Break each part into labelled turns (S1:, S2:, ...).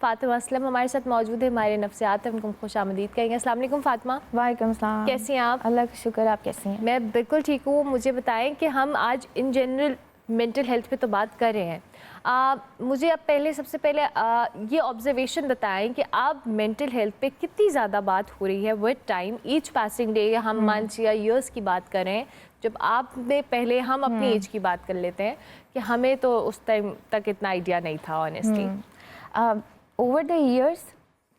S1: फातिमा असलम हमारे साथ मौजूद है, हमारे नफ्सियात, उनको खुशामदीद कहेंगे। अस्सलाम वालेकुम फातिमा।
S2: वालेकुम सलाम।
S1: कैसी हैं आप?
S2: अल्लाह का शुक्र, आप कैसी हैं?
S1: मैं बिल्कुल ठीक हूँ। मुझे बताएं कि हम आज इन जनरल मेंटल हेल्थ पे तो बात कर रहे हैं। मुझे अब सबसे पहले ये ऑब्जर्वेशन बताएं कि अब मेंटल हेल्थ पे कितनी ज़्यादा बात हो रही है with time, each passing day, या हम मंथ्स या ईयर्स की बात करें। जब आपने पहले, हम अपनी एज की बात कर लेते हैं कि हमें तो उस टाइम तक इतना आइडिया नहीं था ऑनेस्टली।
S2: ओवर द ईयर्स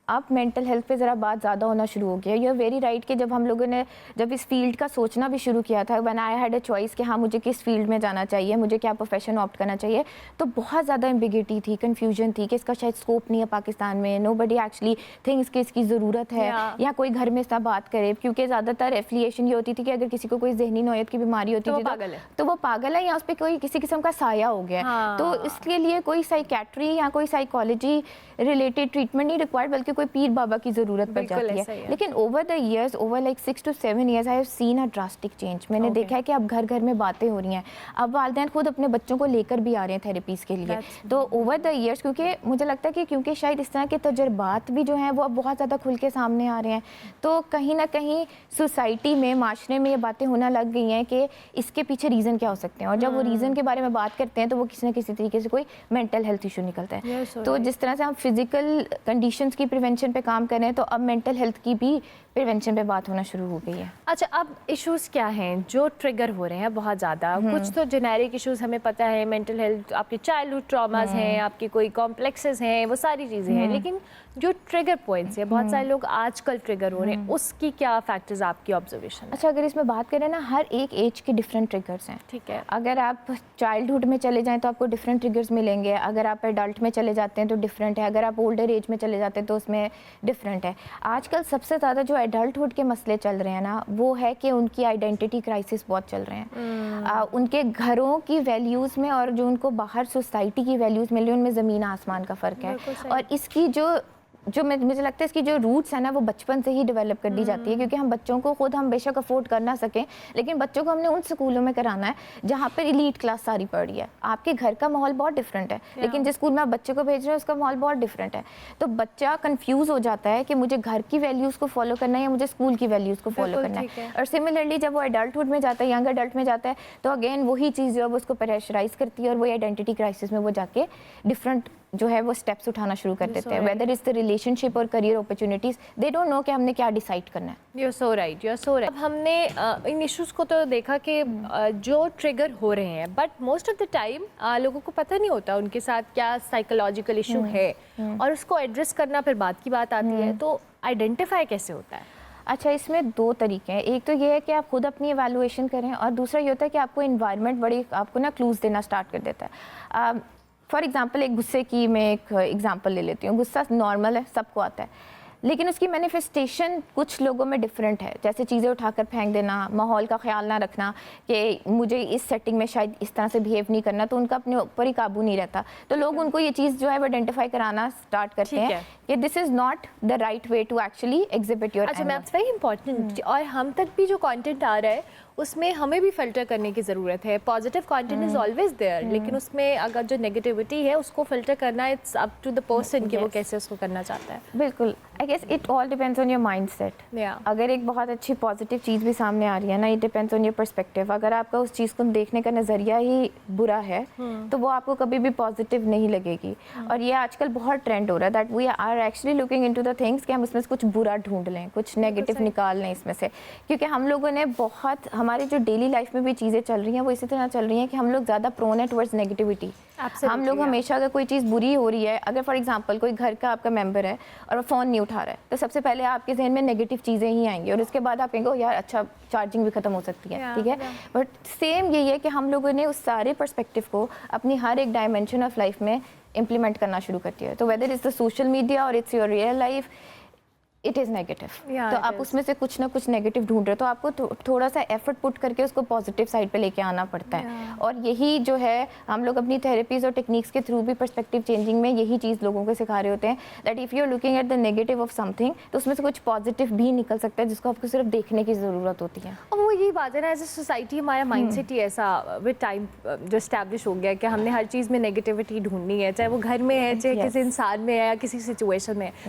S2: अब मेंटल हेल्थ पे ज़रा बात ज़्यादा होना शुरू हो गया। यू आर वेरी राइट कि जब हम लोगों ने जब इस फील्ड का सोचना भी शुरू किया था, when I had a choice कि हाँ मुझे किस फील्ड में जाना चाहिए, मुझे क्या प्रोफेशन ऑप्ट करना चाहिए, तो बहुत ज़्यादा एम्बिगिटी थी, कन्फ्यूजन थी कि इसका शायद स्कोप नहीं है पाकिस्तान में, नोबडी एक्चुअली थिंक्स कि इसकी ज़रूरत है, या कोई घर में इसका बात करे, क्योंकि ज़्यादातर एफिलिएशन ये होती थी कि अगर किसी को कोई जहनी नौयत की बीमारी होती थी तो वो पागल है या उस पर कोई किसी किस्म का साया हो गया। तो इसके लिए कोई साइकेट्री या कोई साइकोलॉजी रिलेटेड ट्रीटमेंट नहीं रिक्वायर्ड, बल्कि कोई पीर बाबा की ज़रूरत पड़ जाती है। लेकिन over the years, over like 6 to 7 years, I have seen a drastic change. मैंने देखा है कि अब घर घर में बातें हो रही हैं, अब वालिदैन खुद अपने बच्चों को लेकर भी आ रहे हैं थेरेपीज़ के लिए। तो ओवर द ईयर्स, क्योंकि मुझे लगता है कि क्योंकि शायद इस तरह के तजर्बात भी जो हैं वो अब बहुत ज़्यादा खुल के सामने आ रहे हैं, तो कहीं ना कहीं सोसाइटी में, माशरे में ये बातें होना लग गई हैं कि इसके पीछे रीज़न क्या हो सकते हैं, और जब वो रीज़न के बारे में बात करते हैं तो वो किसी न किसी तरीके से कोई मेंटल हेल्थ इशू निकलता है। तो जिस तरह से हम फिजिकल कंडीशंस की प्रिवेंशन पे काम कर रहे हैं, तो अब मेंटल हेल्थ की भी प्रिवेंशन पे बात होना शुरू हो गई है।
S1: अच्छा, अब इश्यूज़ क्या हैं जो ट्रिगर हो रहे हैं बहुत ज़्यादा? कुछ तो जेनेरिक इश्यूज़ हमें पता है, मेंटल हेल्थ, आपके चाइल्डहुड ट्रॉमास हैं, आपके कोई कॉम्प्लेक्सेस हैं, वो सारी चीज़ें हैं। लेकिन जो ट्रिगर पॉइंट्स हैं, बहुत सारे लोग आजकल ट्रिगर हो रहे हैं, उसकी क्या फैक्टर्स आपकी ऑब्जर्वेशन?
S2: अच्छा, अगर इसमें बात करें ना, हर एक एज के डिफरेंट ट्रिगर्स हैं।
S1: ठीक है।
S2: अगर आप चाइल्डहुड में चले जाएं तो आपको डिफरेंट ट्रिगर्स मिलेंगे, अगर आप एडल्ट में चले जाते हैं तो डिफरेंट है, अगर आप ओल्डर एज में चले जाते हैं तो उसमें डिफरेंट है। आजकल सबसे ज़्यादा जो एडल्टहुड के मसले चल रहे हैं ना, वो है कि उनकी आइडेंटिटी क्राइसिस बहुत चल रहे हैं। उनके घरों की वैल्यूज़ में और जो उनको बाहर सोसाइटी की वैल्यूज़ मिल रही है, उनमें ज़मीन आसमान का फ़र्क है। और इसकी जो मुझे लगता है इसकी जो रूट्स है ना, वो बचपन से ही डेवलप कर दी जाती है, क्योंकि हम बच्चों को खुद हम बेशक अफोर्ड कर ना सकें, लेकिन बच्चों को हमने उन स्कूलों में कराना है जहाँ पर एलीट क्लास सारी पढ़ रही है। आपके घर का माहौल बहुत डिफरेंट है, लेकिन जिस स्कूल में आप बच्चे को भेज रहे हैं उसका माहौल बहुत डिफरेंट है। तो बच्चा कन्फ्यूज़ हो जाता है कि मुझे घर की वैल्यूज़ को फॉलो करना है या मुझे स्कूल की वैल्यूज़ को फॉलो करना है। और सिमिलरली जब वो एडल्टहुड में जाता है, यंग एडल्ट में जाता है, तो अगेन वही चीज़ जो है वो उसको प्रेशराइज करती है, और वही आइडेंटिटी क्राइसिस में वो जाके डिफरेंट जो है वो स्टेप्स उठाना शुरू कर देते हैं, वेदर इज द रिलेशनशिप और career opportunities. They don't know कि हमने क्या डिसाइड करना है।
S1: You are so right, you are so right. अब हमने इन इश्यूज़ को तो देखा कि जो ट्रिगर हो रहे हैं, but most of the time लोगों को पता नहीं होता उनके साथ क्या साइकोलॉजिकल इशू है, और उसको एड्रेस करना फिर बात की बात आती है। तो आइडेंटिफाई कैसे होता है?
S2: अच्छा, इसमें दो तरीके हैं। एक तो ये है कि आप खुद अपनी एवेलुएशन करें, और दूसरा ये होता है कि आपको इन्वायरमेंट बड़ी आपको ना क्लूज देना स्टार्ट कर देता है। फॉर एग्जांपल, एक गुस्से की मैं एक एग्जांपल ले लेती हूँ। गुस्सा नॉर्मल है, सबको आता है, लेकिन उसकी मैनिफेस्टेशन कुछ लोगों में डिफरेंट है। जैसे चीज़ें उठाकर फेंक देना, माहौल का ख्याल ना रखना कि मुझे इस सेटिंग में शायद इस तरह से बिहेव नहीं करना, तो उनका अपने ऊपर ही काबू नहीं रहता। तो लोग उनको ये चीज़ जो है वो आइडेंटिफाई कराना स्टार्ट करते हैं कि this is not the right way to actually exhibit your.
S1: अच्छा, दैट्स वेरी इंपॉर्टेंट। और हम तक भी जो कंटेंट आ रहा है उसमें हमें भी फिल्टर करने की ज़रूरत है। Positive content is always there, लेकिन उसमें अगर जो नेगेटिविटी है उसको फिल्टर करना, it's up to the person कि वो कैसे उसको करना चाहता है।
S2: बिल्कुल, I guess it all depends on your mindset. अगर एक बहुत अच्छी पॉजिटिव चीज़ भी सामने आ रही है ना, it depends on your perspective. अगर आपका उस चीज़ को देखने का नज़रिया ही बुरा है तो वो आपको कभी भी पॉजिटिव नहीं लगेगी। और ये आजकल बहुत ट्रेंड हो रहा है that we are actually looking into the things कि हम इसमें से कुछ बुरा ढूंढ लें, कुछ नेगेटिव निकाल लें इसमें से, क्योंकि हम लोगों ने बहुत, हमारी जो डेली लाइफ में भी चीज़ें चल रही हैं वो इसी तरह चल रही हैं कि हम लोग ज़्यादा प्रोन है टुवर्ड्स नेगेटिविटी। हम लोग हमेशा अगर कोई चीज़ बुरी हो रही है, अगर फॉर एग्जांपल कोई घर का आपका मेंबर है और वो फ़ोन नहीं उठा रहा है, तो सबसे पहले आपके जहन में नेगेटिव चीज़ें ही आएंगी, और उसके बाद आप कहेंगे ओ यार अच्छा, चार्जिंग भी ख़त्म हो सकती है। ठीक है, बट सेम यही है कि हम लोगों ने उस सारे पर्सपेक्टिव को अपनी हर एक डायमेंशन ऑफ लाइफ में इम्प्लीमेंट करना शुरू कर दिया है। तो whether is the social media और it's your real life, it is negative,
S1: Yeah,
S2: तो
S1: it
S2: आप
S1: is.
S2: उसमें से कुछ ना कुछ नेगेटिव ढूंढ रहे हो, तो आपको थोड़ा सा एफर्ट पुट करके उसको पॉजिटिव साइड पे लेके आना पड़ता है।
S1: Yeah.
S2: और यही जो है हम लोग अपनी थेरेपीज और टेक्निक्स के थ्रू भी पर्सपेक्टिव चेंजिंग में यही चीज़ लोगों को सिखा रहे होते हैं that if you are looking at the negative of something, तो उसमें से कुछ पॉजिटिव भी निकल सकता है जिसको आपको सिर्फ देखने की ज़रूरत होती है।
S1: और वो यही बात है ना, एज ए सोसाइटी हमारा माइंडसेट ही ऐसा विद टाइम जो एस्टैब्लिश हो गया कि हमने हर चीज़ में नेगेटिविटी ढूंढनी है, चाहे वो घर में है, चाहे
S2: Yes.
S1: किसी इंसान में है या किसी सिचुएशन में है।